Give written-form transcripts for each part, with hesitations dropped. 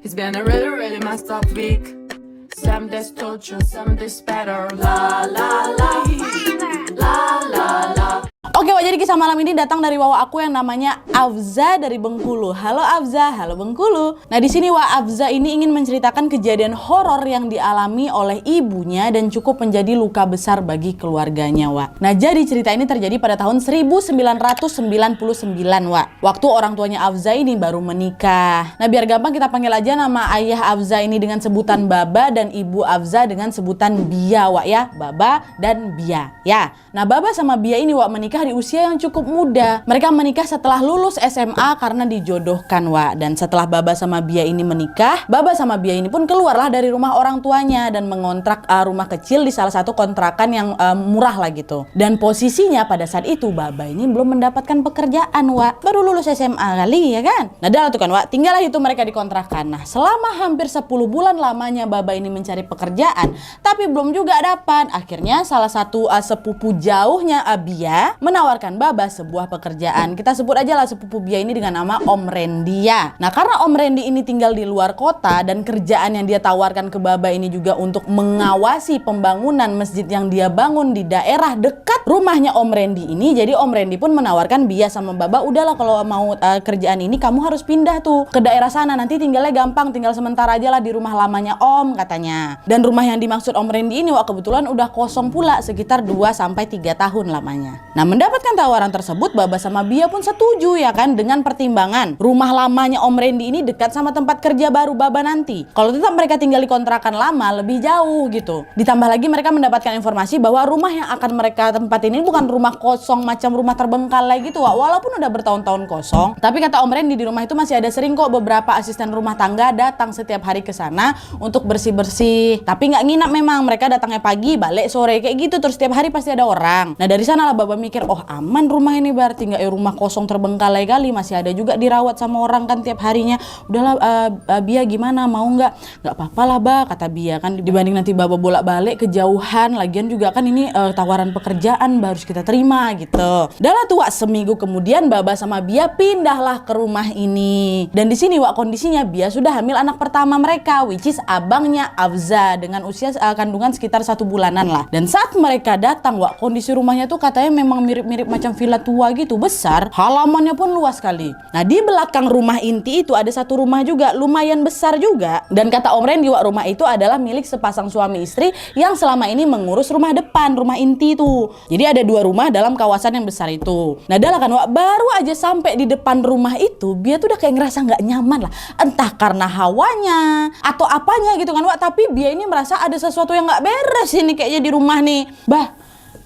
It's been a really, really messed up week. Some days torture, some days better. La la la, la la la. Oke Wak, jadi kisah malam ini datang dari Wawa aku yang namanya Afza dari Bengkulu. Halo Afza, halo Bengkulu. Nah di sini Wak, Afza ini ingin menceritakan kejadian horor yang dialami oleh ibunya dan cukup menjadi luka besar bagi keluarganya Wak. Nah jadi cerita ini terjadi pada tahun 1999 Wak. Waktu orang tuanya Afza ini baru menikah. Nah biar gampang kita panggil aja nama ayah Afza ini dengan sebutan Baba dan ibu Afza dengan sebutan Bia Wak ya. Baba dan Bia ya. Nah Baba sama Bia ini Wak menikah di usia yang cukup muda. Mereka menikah setelah lulus SMA karena dijodohkan Wak. Dan setelah Baba sama Bia ini menikah, Baba sama Bia ini pun keluarlah dari rumah orang tuanya dan mengontrak rumah kecil di salah satu kontrakan yang murah lah gitu. Dan posisinya pada saat itu Baba ini belum mendapatkan pekerjaan Wak. Baru lulus SMA kali ya kan. Nah dah tuh kan Wak, tinggallah itu mereka di kontrakan. Nah selama hampir 10 bulan lamanya Baba ini mencari pekerjaan, tapi belum juga dapat. Akhirnya salah satu sepupu jauhnya Bia menawarkan Baba sebuah pekerjaan. Kita sebut aja lah sepupu Bia ini dengan nama Om Randy ya. Nah karena Om Randy ini tinggal di luar kota dan kerjaan yang dia tawarkan ke Baba ini juga untuk mengawasi pembangunan masjid yang dia bangun di daerah dekat rumahnya Om Randy ini. Jadi Om Randy pun menawarkan Bia sama Baba, udahlah kalau mau kerjaan ini kamu harus pindah tuh ke daerah sana, nanti tinggalnya gampang, tinggal sementara aja lah di rumah lamanya Om katanya. Dan rumah yang dimaksud Om Randy ini Wak kebetulan udah kosong pula sekitar 2-3 tahun lamanya. Nah mendapatkan tawaran tersebut Baba sama Bia pun setuju ya kan, dengan pertimbangan rumah lamanya Om Randy ini dekat sama tempat kerja baru Baba nanti. Kalau tetap mereka tinggal di kontrakan lama lebih jauh gitu. Ditambah lagi mereka mendapatkan informasi bahwa rumah yang akan mereka tempatin ini bukan rumah kosong macam rumah terbengkalai gitu Wak. Walaupun udah bertahun-tahun kosong, tapi kata Om Randy di rumah itu masih ada sering kok beberapa asisten rumah tangga datang setiap hari ke sana untuk bersih-bersih. Tapi nggak nginap memang, mereka datangnya pagi balik sore kayak gitu, terus setiap hari pasti ada orang. Nah dari sana lah Baba mikir, oh aman rumah ini berarti, nggak rumah kosong terbengkalai kali, masih ada juga dirawat sama orang kan tiap harinya. Udahlah Bia gimana, mau nggak apa-apa lah Ba kata Bia kan, dibanding nanti Baba bolak-balik kejauhan, lagian juga kan ini tawaran pekerjaan harus kita terima gitu. Udahlah tuh Wak, seminggu kemudian Baba sama Bia pindahlah ke rumah ini. Dan di sini Wak kondisinya Bia sudah hamil anak pertama mereka, which is abangnya Afza, dengan usia kandungan sekitar 1 bulanan lah. Dan saat mereka datang Wak, kondisi rumahnya tuh katanya memang mirip-mirip macam villa tua gitu, besar, halamannya pun luas sekali. Nah di belakang rumah inti itu ada satu rumah juga lumayan besar juga, dan kata Om Randy Wak, rumah itu adalah milik sepasang suami istri yang selama ini mengurus rumah depan, rumah inti itu. Jadi ada 2 rumah dalam kawasan yang besar itu. Nah dah kan Wak, baru aja sampai di depan rumah itu Bia tuh udah kayak ngerasa nggak nyaman lah, entah karena hawanya atau apanya gitu kan Wak. Tapi Bia ini merasa ada sesuatu yang nggak beres ini kayaknya di rumah nih. Bah,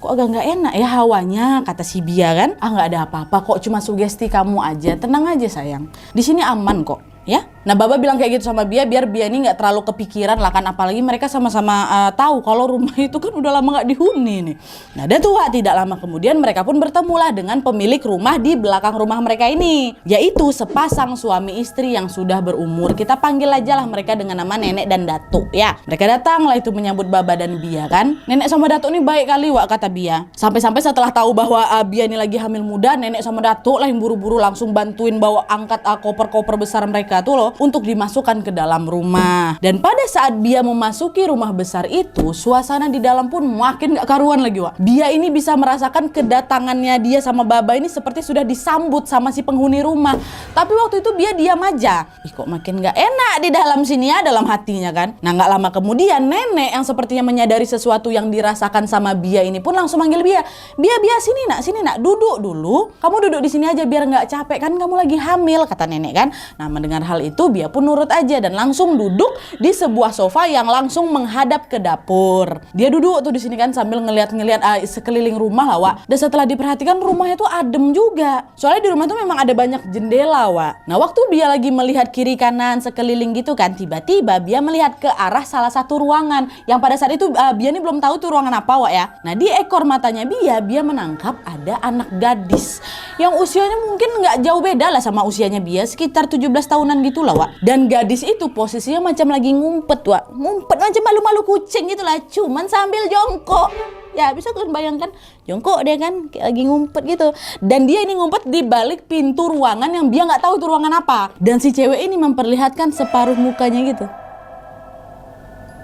kok agak nggak enak ya hawanya, kata si Bia kan. Ah nggak ada apa-apa kok, cuma sugesti kamu aja, tenang aja sayang, di sini aman kok ya. Nah Baba bilang kayak gitu sama Bia biar Bia ini nggak terlalu kepikiran lah kan, apalagi mereka sama-sama tahu kalau rumah itu kan udah lama nggak dihuni nih. Nah dan tuh Wak, tidak lama kemudian mereka pun bertemulah dengan pemilik rumah di belakang rumah mereka ini, yaitu sepasang suami istri yang sudah berumur. Kita panggil aja lah mereka dengan nama Nenek dan Datuk ya. Mereka datang lah itu menyambut Baba dan Bia kan. Nenek sama Datuk ini baik kali Wak kata Bia. Sampai-sampai setelah tahu bahwa Bia ini lagi hamil muda, Nenek sama Datuk lah yang buru-buru langsung bantuin bawa angkat koper-koper besar mereka tuh loh untuk dimasukkan ke dalam rumah. Dan pada saat Bia memasuki rumah besar itu, suasana di dalam pun makin gak karuan lagi Wak. Bia ini bisa merasakan kedatangannya dia sama Baba ini seperti sudah disambut sama si penghuni rumah. Tapi waktu itu Bia diam aja. Ih kok makin gak enak di dalam sini ya, dalam hatinya kan. Nah gak lama kemudian Nenek yang sepertinya menyadari sesuatu yang dirasakan sama Bia ini pun langsung manggil Bia. Bia sini nak duduk dulu. Kamu duduk di sini aja biar gak capek kan, kamu lagi hamil kata Nenek kan. Nah mendengar hal itu Bia pun nurut aja dan langsung duduk di sebuah sofa yang langsung menghadap ke dapur. Dia duduk tuh di sini kan sambil ngeliat-ngeliat sekeliling rumah lah Wak. Dan setelah diperhatikan rumahnya tuh adem juga. Soalnya di rumah tuh memang ada banyak jendela Wak. Nah waktu Bia lagi melihat kiri kanan sekeliling gitu kan, tiba-tiba Bia melihat ke arah salah satu ruangan yang pada saat itu Bia ini belum tahu tuh ruangan apa Wak ya. Nah di ekor matanya Bia menangkap ada anak gadis yang usianya mungkin nggak jauh beda lah sama usianya Bia, sekitar 17 tahunan gitu lah Wak. Dan gadis itu posisinya macam lagi ngumpet Wak. Ngumpet macam malu-malu kucing gitu lah, cuman sambil jongkok. ya. Bisa kalian bayangkan, jongkok dia kan kayak lagi ngumpet gitu. Dan dia ini ngumpet di balik pintu ruangan yang dia nggak tahu itu ruangan apa. Dan si cewek ini memperlihatkan separuh mukanya gitu.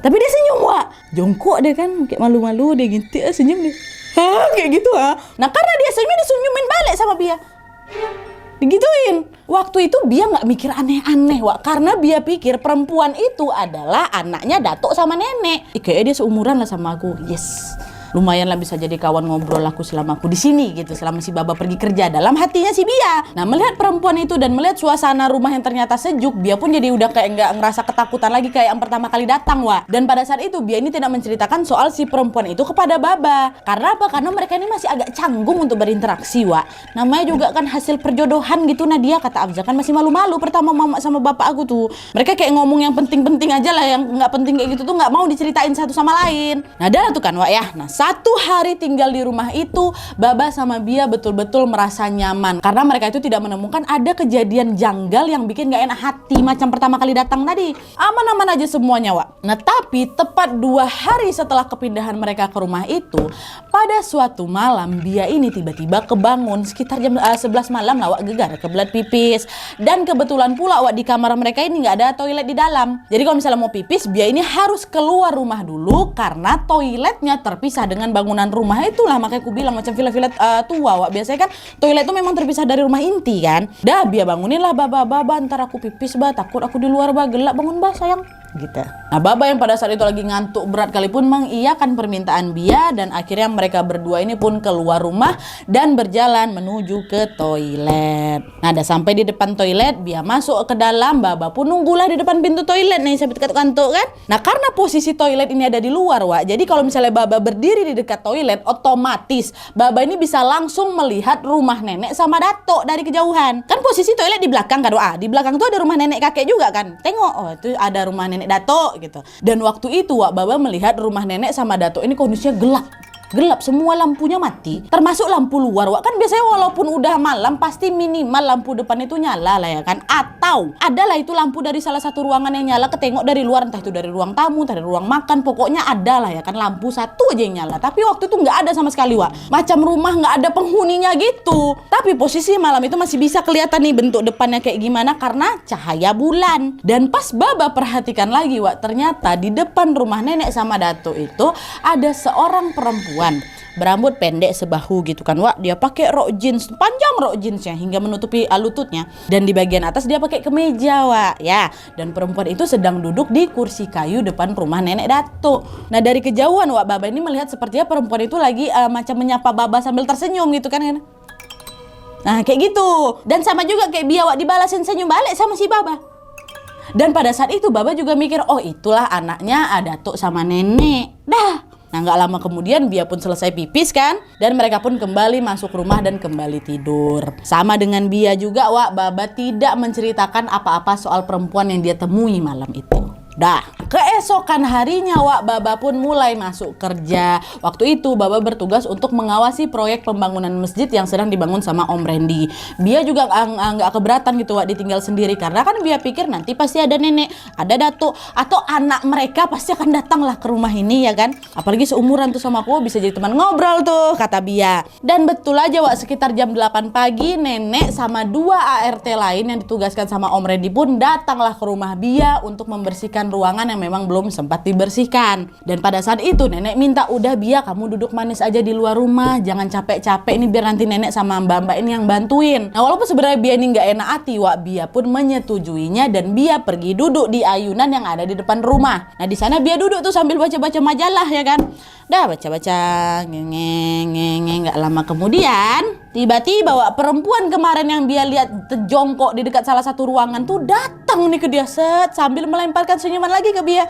Tapi dia senyum, Wak. Jongkok dia kan kayak malu-malu, dia gitu senyum dia. Kayak gitu Nah karena dia senyum, disenyumin balik sama Bia. Digituin. Waktu itu Bia nggak mikir aneh-aneh, Wak, karena Bia pikir perempuan itu adalah anaknya datuk sama nenek. Kayaknya dia seumuran lah sama aku. Yes, lumayan lah bisa jadi kawan ngobrol aku selama aku di sini gitu, selama si Baba pergi kerja. Dalam hatinya si Bia. Nah melihat perempuan itu dan melihat suasana rumah yang ternyata sejuk, Bia pun jadi udah kayak nggak ngerasa ketakutan lagi kayak yang pertama kali datang, Wak. Dan pada saat itu Bia ini tidak menceritakan soal si perempuan itu kepada Baba. Karena apa? Karena mereka ini masih agak canggung untuk berinteraksi, Wak. Namanya juga kan hasil perjodohan gitu, Nadia, kata Afza kan masih malu-malu pertama mama sama bapak aku tuh. Mereka kayak ngomong yang penting-penting aja lah, yang nggak penting kayak gitu tuh nggak mau diceritain satu sama lain. Nah dah tuh kan, Wak ya. Nah satu hari tinggal di rumah itu, Baba sama Bia betul-betul merasa nyaman karena mereka itu tidak menemukan ada kejadian janggal yang bikin gak enak hati macam pertama kali datang tadi. Aman-aman aja semuanya, Wak. Nah tapi tepat 2 hari setelah kepindahan mereka ke rumah itu, pada suatu malam Bia ini tiba-tiba kebangun sekitar jam 11 malam lah, Wak, gegar kebelet pipis. Dan kebetulan pula, Wak, di kamar mereka ini nggak ada toilet di dalam. Jadi kalau misalnya mau pipis, Bia ini harus keluar rumah dulu karena toiletnya terpisah dengan bangunan rumah. Itulah makanya aku bilang macam villa-villa tua, Wak. Biasanya kan toilet itu memang terpisah dari rumah inti kan. Dah Bia bangunin lah Baba, ntar aku pipis, takut aku di luar, gelap, bangun sayang gitu. Nah Baba yang pada saat itu lagi ngantuk berat kali pun mengiyakan permintaan Bia dan akhirnya mereka berdua ini pun keluar rumah dan berjalan menuju ke toilet. Nah udah sampai di depan toilet, Bia masuk ke dalam, Baba pun nunggulah di depan pintu toilet nih sampai kantuk kan. Nah karena posisi toilet ini ada di luar, Wak, jadi kalau misalnya Baba berdiri di dekat toilet, otomatis Baba ini bisa langsung melihat rumah nenek sama datuk dari kejauhan. Kan posisi toilet di belakang kan, Wak. Di belakang tuh ada rumah nenek kakek juga kan. Tengok, oh itu ada rumah nenek datuk gitu. Dan waktu itu, Wak, Baba melihat rumah nenek sama datuk ini kondisinya gelap. Gelap, semua lampunya mati, termasuk lampu luar, Wak. Kan biasanya walaupun udah malam pasti minimal lampu depan itu nyala lah ya kan. Atau adalah itu lampu dari salah satu ruangan yang nyala ketengok dari luar, entah itu dari ruang tamu, entah dari ruang makan, pokoknya ada lah ya kan, lampu satu aja yang nyala. Tapi waktu itu nggak ada sama sekali, Wak. Macam rumah nggak ada penghuninya gitu. Tapi posisi malam itu masih bisa kelihatan nih bentuk depannya kayak gimana karena cahaya bulan. Dan pas Baba perhatikan lagi, Wak, ternyata di depan rumah nenek sama datuk itu ada seorang perempuan berambut pendek sebahu gitu kan, Wak. Dia pakai rok jeans, panjang rok jeansnya hingga menutupi lututnya. Dan di bagian atas dia pakai kemeja, Wak, ya. Dan perempuan itu sedang duduk di kursi kayu depan rumah nenek datuk. Nah dari kejauhan, Wak, Baba ini melihat sepertinya perempuan itu lagi macam menyapa Baba sambil tersenyum gitu kan. Nah kayak gitu. Dan sama juga kayak Bia, Wak, dibalasin senyum balik sama si Baba. Dan pada saat itu Baba juga mikir, oh itulah anaknya datuk sama nenek. Dah. Nah gak lama kemudian Bia pun selesai pipis kan. Dan mereka pun kembali masuk rumah dan kembali tidur. Sama dengan Bia juga, Wak, Baba tidak menceritakan apa-apa soal perempuan yang dia temui malam itu. Dah, keesokan harinya, Wak, Baba pun mulai masuk kerja. Waktu itu Baba bertugas untuk mengawasi proyek pembangunan masjid yang sedang dibangun sama Om Randy. Bia juga nggak keberatan gitu, Wak, ditinggal sendiri karena kan Bia pikir nanti pasti ada nenek, ada datuk, atau anak mereka pasti akan datang lah ke rumah ini ya kan. Apalagi seumuran tuh sama aku, bisa jadi teman ngobrol tuh, kata Bia. Dan betul aja, Wak, sekitar jam 8 pagi nenek sama 2 ART lain yang ditugaskan sama Om Randy pun datanglah ke rumah Bia untuk membersihkan ruangan yang memang belum sempat dibersihkan. Dan pada saat itu nenek minta, udah Bia kamu duduk manis aja di luar rumah, jangan capek-capek ini biar nanti nenek sama mbak-mbak ini yang bantuin. Nah walaupun sebenarnya Bia ini nggak enak hati, Wak, Bia pun menyetujuinya dan Bia pergi duduk di ayunan yang ada di depan rumah. Nah di sana Bia duduk tuh sambil baca-baca majalah ya kan. Dah baca-baca nggak lama kemudian tiba-tiba, Wak, perempuan kemarin yang Bia lihat terjongkok di dekat salah satu ruangan tuh datang nih ke dia sambil melemparkan senyuman lagi ke Bia.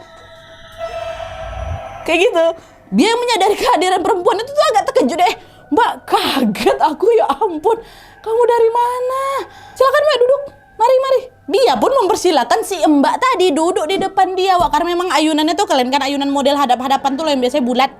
Kayak gitu. Bia menyadari kehadiran perempuan itu tuh agak terkejut deh. Mbak, kaget aku, ya ampun. Kamu dari mana? Silakan Mbak duduk. Mari. Bia pun mempersilakan si Mbak tadi duduk di depan dia, Wak, karena memang ayunannya tuh kalian kan ayunan model hadap-hadapan tuh loh yang biasanya bulat.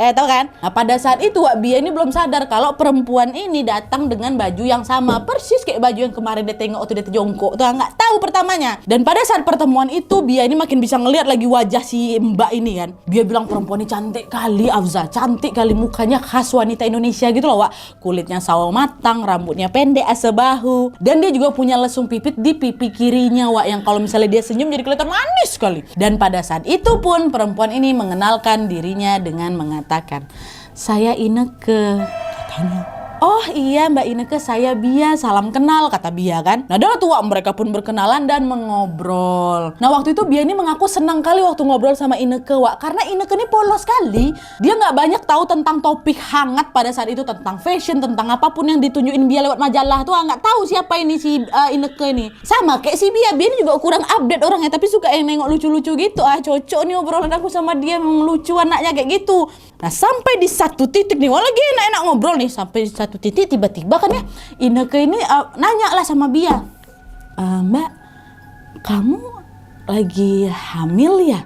Tahu kan? Nah pada saat itu Wak Bia ini belum sadar kalau perempuan ini datang dengan baju yang sama persis kayak baju yang kemarin dia tengok waktu dia jongkok tuh, nggak tahu pertamanya. Dan pada saat pertemuan itu Bia ini makin bisa ngelihat lagi wajah si Mbak ini kan. Bia bilang perempuan ini cantik kali Afza, cantik kali, mukanya khas wanita Indonesia gitu loh Wak. Kulitnya sawo matang, rambutnya pendek sebahu, dan dia juga punya lesung pipit di pipi kirinya Wak, yang kalau misalnya dia senyum jadi kelihatan manis sekali. Dan pada saat itu pun perempuan ini mengenalkan dirinya dengan mengatakan, "Saya Ineke," katanya. "Oh iya Mbak Ineke, saya Bia, salam kenal," kata Bia kan. Nah dah tuh mereka pun berkenalan dan mengobrol. Nah waktu itu Bia ini mengaku senang kali waktu ngobrol sama Ineke Wak, karena Ineke ini polos sekali. Dia nggak banyak tahu tentang topik hangat pada saat itu, tentang fashion, tentang apapun yang ditunjukin Bia lewat majalah tuh nggak tahu siapa ini si Ineke ini. Sama kayak si Bia ini juga kurang update orangnya, tapi suka yang nengok lucu-lucu gitu. Cocok nih obrolan aku sama dia, memang lucu anaknya kayak gitu. Nah sampai di satu titik nih, wah lagi enak-enak ngobrol nih, sampai di satu titik tiba-tiba kan ya Ineke ini nanya lah sama Bia, "Mbak, kamu lagi hamil ya?"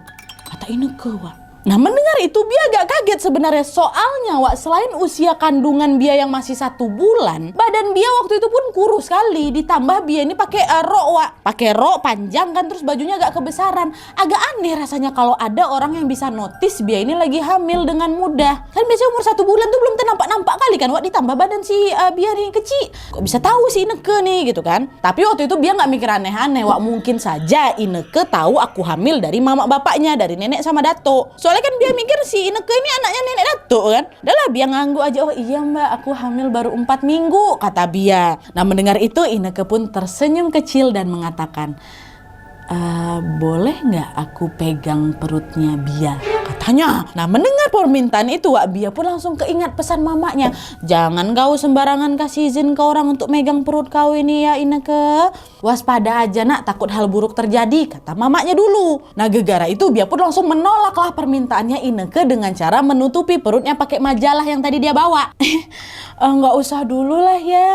kata Ineke Wak. Nah mendengar itu Bia agak kaget sebenarnya, soalnya Wak, selain usia kandungan Bia yang masih 1 bulan, badan Bia waktu itu pun kurus sekali, ditambah Bia ini pakai rok Wak, pakai rok panjang kan, terus bajunya agak kebesaran. Agak aneh rasanya kalau ada orang yang bisa notice Bia ini lagi hamil dengan mudah. Kan biasanya umur 1 bulan tuh belum nampak kali kan Wak, ditambah badan si Bia nih kecil, kok bisa tahu si Ineke nih gitu kan. Tapi waktu itu Bia nggak mikir aneh-aneh Wak, mungkin saja Ineke tahu aku hamil dari mama bapaknya, dari nenek sama dato. Soalnya kan Bia mikir si Ineke ini anaknya nenek datuk kan. Udah lah Bia ngangguk aja, "Oh iya Mbak, aku hamil baru 4 minggu," kata Bia. Nah mendengar itu Ineke pun tersenyum kecil dan mengatakan, "Boleh nggak aku pegang perutnya Bia?" katanya. Nah mendengar permintaan itu Wak, Bia pun langsung keingat pesan mamanya, "Jangan kau sembarangan kasih izin ke orang untuk megang perut kau ini ya Ineke. Waspada aja nak, takut hal buruk terjadi," kata mamanya dulu. Nah gegara itu Bia pun langsung menolaklah permintaannya Ineke dengan cara menutupi perutnya pakai majalah yang tadi dia bawa. "Nggak usah dulu lah ya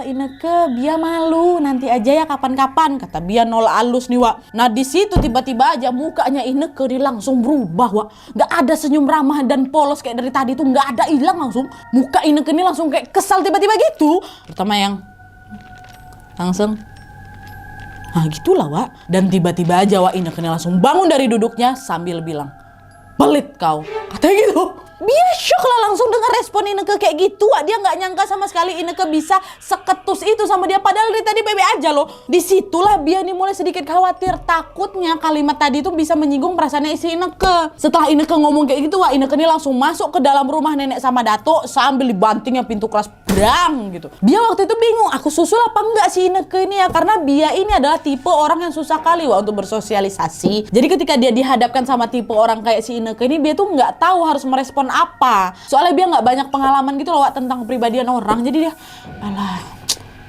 Ineke, Bia malu, nanti aja ya kapan-kapan," kata Bia nolak halus nih Wak. Nah di situ tiba-tiba aja mukanya Ineke langsung berubah Wak. Nggak ada senyum ramah dan polos kayak dari tadi tuh, nggak ada, hilang langsung. Muka Ineke ini langsung kayak kesal tiba-tiba gitu. Pertama yang langsung, nah gitulah Wak. Dan tiba-tiba aja Wak, Ineke ini langsung bangun dari duduknya sambil bilang, "Pelit kau," katanya gitu. Bia shock lah langsung dengar respon Ineke kayak gitu Wak. Dia nggak nyangka sama sekali Ineke bisa seketus itu sama dia, padahal dia tadi bebe aja loh. Disitulah Bia nih mulai sedikit khawatir, takutnya kalimat tadi itu bisa menyinggung perasaannya si Ineke. Setelah Ineke ngomong kayak gitu Wak, Ineke nih langsung masuk ke dalam rumah nenek sama dato sambil dibantingnya pintu keras brang gitu. Bia waktu itu bingung, aku susul apa enggak si Ineke ini ya, karena Bia ini adalah tipe orang yang susah kali Wak untuk bersosialisasi. Jadi ketika dia dihadapkan sama tipe orang kayak si Ineke ini, Bia tuh nggak tahu harus merespon apa. Soalnya Bia nggak banyak pengalaman gitu loh Wak tentang kepribadian orang. Jadi dia, alah,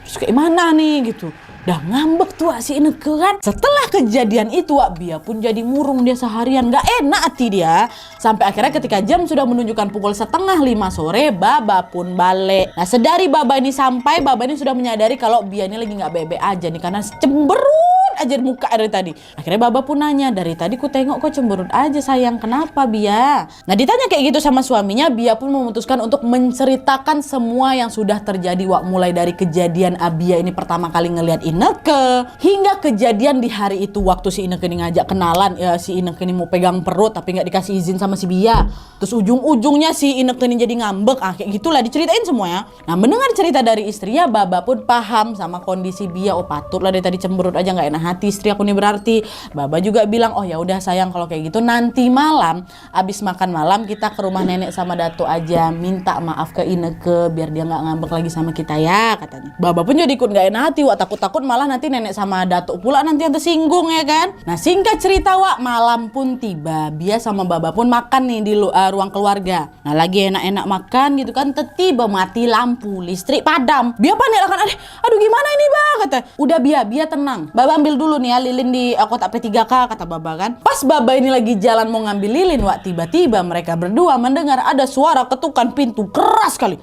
terus kayak mana nih gitu. Udah ngambek tuh Wak si Ineke kan. Setelah kejadian itu Wak, Bia pun jadi murung dia seharian, gak enak hati dia. Sampai akhirnya ketika jam sudah menunjukkan pukul 4:30 sore, Baba pun balik. Nah sedari Baba ini sampai, Baba ini sudah menyadari kalau Bia ini lagi gak bebe aja nih, karena cemberut aja di muka dari tadi. Akhirnya Baba pun nanya, "Dari tadi ku tengok kok cemberut aja sayang, kenapa Bia?" Nah ditanya kayak gitu sama suaminya, Bia pun memutuskan untuk menceritakan semua yang sudah terjadi Wak. Mulai dari kejadian Bia ini pertama kali ngelihat Ineke, hingga kejadian di hari itu waktu si Ineke ini ngajak kenalan, ya si Ineke ini mau pegang perut tapi nggak dikasih izin sama si Bia. Terus ujung-ujungnya si Ineke ini jadi ngambek, kayak gitulah diceritain semuanya. Nah mendengar cerita dari istrinya, Baba pun paham sama kondisi Bia. Oh patutlah dari tadi cemberut aja, nggak enak hati istri aku nih berarti. Baba juga bilang, "Oh ya udah sayang, kalau kayak gitu nanti malam abis makan malam kita ke rumah nenek sama dato aja, minta maaf ke Ineke biar dia nggak ngambek lagi sama kita ya," katanya. Baba pun jadi ikut nggak enak hati Wak, takut-takut malah nanti nenek sama datuk pula nanti yang tersinggung ya kan. Nah singkat cerita Wak, malam pun tiba. Bia sama Baba pun makan nih di ruang keluarga. Nah lagi enak-enak makan gitu kan, tiba mati lampu, listrik padam. Bia panik lah kan, aduh gimana ini Bang, kata. "Udah Bia tenang, Baba ambil dulu nih ya lilin di kotak P3K," kata Baba kan. Pas Baba ini lagi jalan mau ngambil lilin Wak, tiba-tiba mereka berdua mendengar ada suara ketukan pintu keras sekali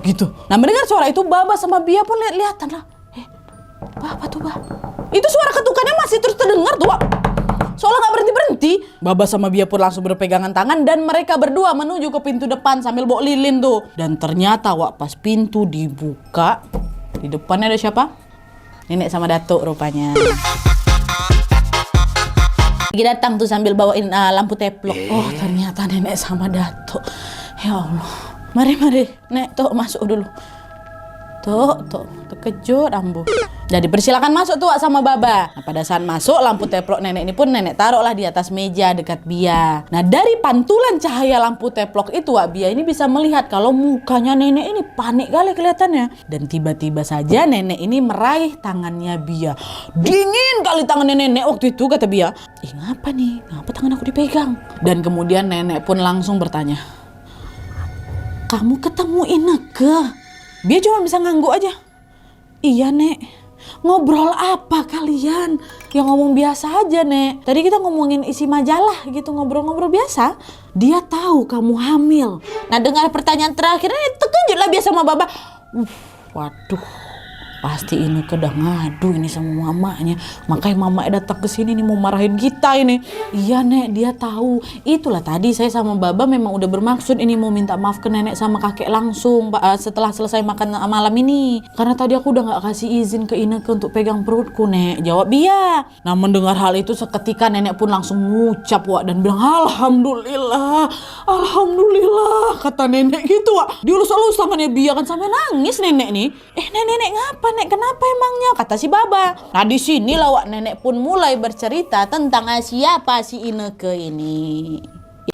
gitu. Nah mendengar suara itu Baba sama Bia pun lihat-lihatan lah. Apa tuh Bah? Itu suara ketukannya masih terus terdengar tuh Wak. Soalnya gak berhenti-berhenti. Baba sama Bia pun langsung berpegangan tangan dan mereka berdua menuju ke pintu depan sambil bawa lilin tuh. Dan ternyata Wak, pas pintu dibuka, di depannya ada siapa? Nenek sama datuk rupanya. Lagi datang tuh sambil bawain lampu teplok. Oh, ternyata nenek sama datuk. Ya Allah. Mari, Nek, tuh masuk dulu. Tuh, terkejut ambu. Jadi persilakan masuk tuh Wak sama Baba. Nah, pada saat masuk lampu teplok nenek ini pun nenek taruhlah di atas meja dekat Bia. Nah, dari pantulan cahaya lampu teplok itu Wak, Bia ini bisa melihat kalau mukanya nenek ini panik kali kelihatannya. Dan tiba-tiba saja nenek ini meraih tangannya Bia. Dingin kali tangannya nenek waktu itu, kata Bia. Ngapa nih? Ngapa tangan aku dipegang? Dan kemudian nenek pun langsung bertanya, kamu ketemu Ineke? Bia cuma bisa ngangguk aja. Iya, Nek. Ngobrol apa kalian? Ya ngomong biasa aja, Nek. Tadi kita ngomongin isi majalah gitu, ngobrol-ngobrol biasa. Dia tahu kamu hamil. Nah, dengar pertanyaan terakhir ini terkejutlah Bia sama Baba. Waduh. Pasti Ineke udah ngadu ini sama mamanya. Makanya mamanya datang ke sini nih mau marahin kita ini. Iya, Nek, dia tahu. Itulah tadi saya sama Baba memang udah bermaksud ini mau minta maaf ke nenek sama kakek langsung setelah selesai makan malam ini. Karena tadi aku udah gak kasih izin ke Ineke untuk pegang perutku, Nek. Jawab Bia. Nah, mendengar hal itu seketika nenek pun langsung ngucap Wak dan bilang Alhamdulillah, kata nenek gitu Wak. Dielus-elus tangannya Bia kan sampai nangis nenek nih. Nenek ngapa? Nek, kenapa emangnya? Kata si Baba. Nah, di sini Wak, nenek pun mulai bercerita tentang siapa si Ineke ini.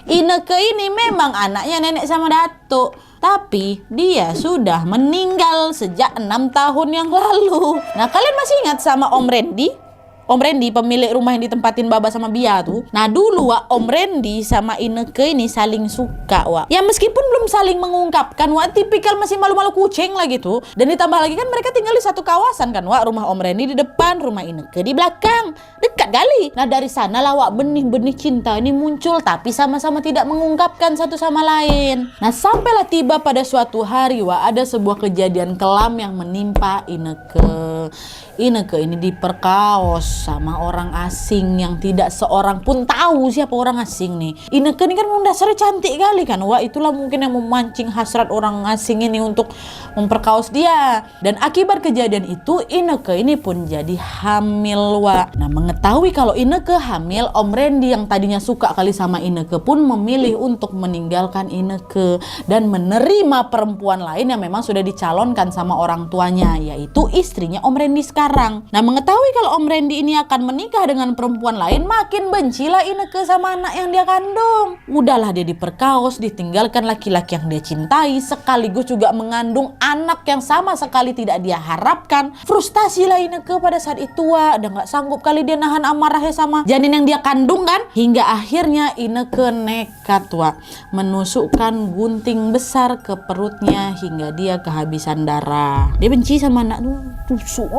Ineke ini memang anaknya nenek sama datuk, tapi dia sudah meninggal sejak 6 tahun yang lalu. Nah, kalian masih ingat sama Om Randy? Om Randy pemilik rumah yang ditempatin Baba sama Bia tuh. Nah, dulu Wak, Om Randy sama Ineke ini saling suka Wak. Ya meskipun belum saling mengungkapkan Wak, tipikal masih malu-malu kucing lah gitu. Dan ditambah lagi kan mereka tinggal di satu kawasan kan Wak. Rumah Om Randy di depan, rumah Ineke di belakang. Dekat kali. Nah, dari sana lah Wak benih-benih cinta ini muncul, tapi sama-sama tidak mengungkapkan satu sama lain. Nah, sampailah tiba pada suatu hari Wak, ada sebuah kejadian kelam yang menimpa Ineke. Ineke ini diperkaos sama orang asing yang tidak seorang pun tahu siapa orang asing nih. Ineke ini kan dasarnya cantik kali kan Wak. Itulah mungkin yang memancing hasrat orang asing ini untuk memperkaos dia. Dan akibat kejadian itu Ineke ini pun jadi hamil Wak. Nah, mengetahui kalau Ineke hamil, Om Randy yang tadinya suka kali sama Ineke pun memilih untuk meninggalkan Ineke dan menerima perempuan lain yang memang sudah dicalonkan sama orang tuanya, yaitu istrinya Om Randy sekarang. Nah, mengetahui kalau Om Randy ini akan menikah dengan perempuan lain, makin bencilah Ineke sama anak yang dia kandung. Udahlah dia diperkaos, ditinggalkan laki-laki yang dia cintai, sekaligus juga mengandung anak yang sama sekali tidak dia harapkan. Frustasilah Ineke pada saat itu Wak. Udah gak sanggup kali dia nahan amarahnya sama janin yang dia kandung kan. Hingga akhirnya Ineke nekat Wak, menusukkan gunting besar ke perutnya hingga dia kehabisan darah. Dia benci sama anak tuh, tusuk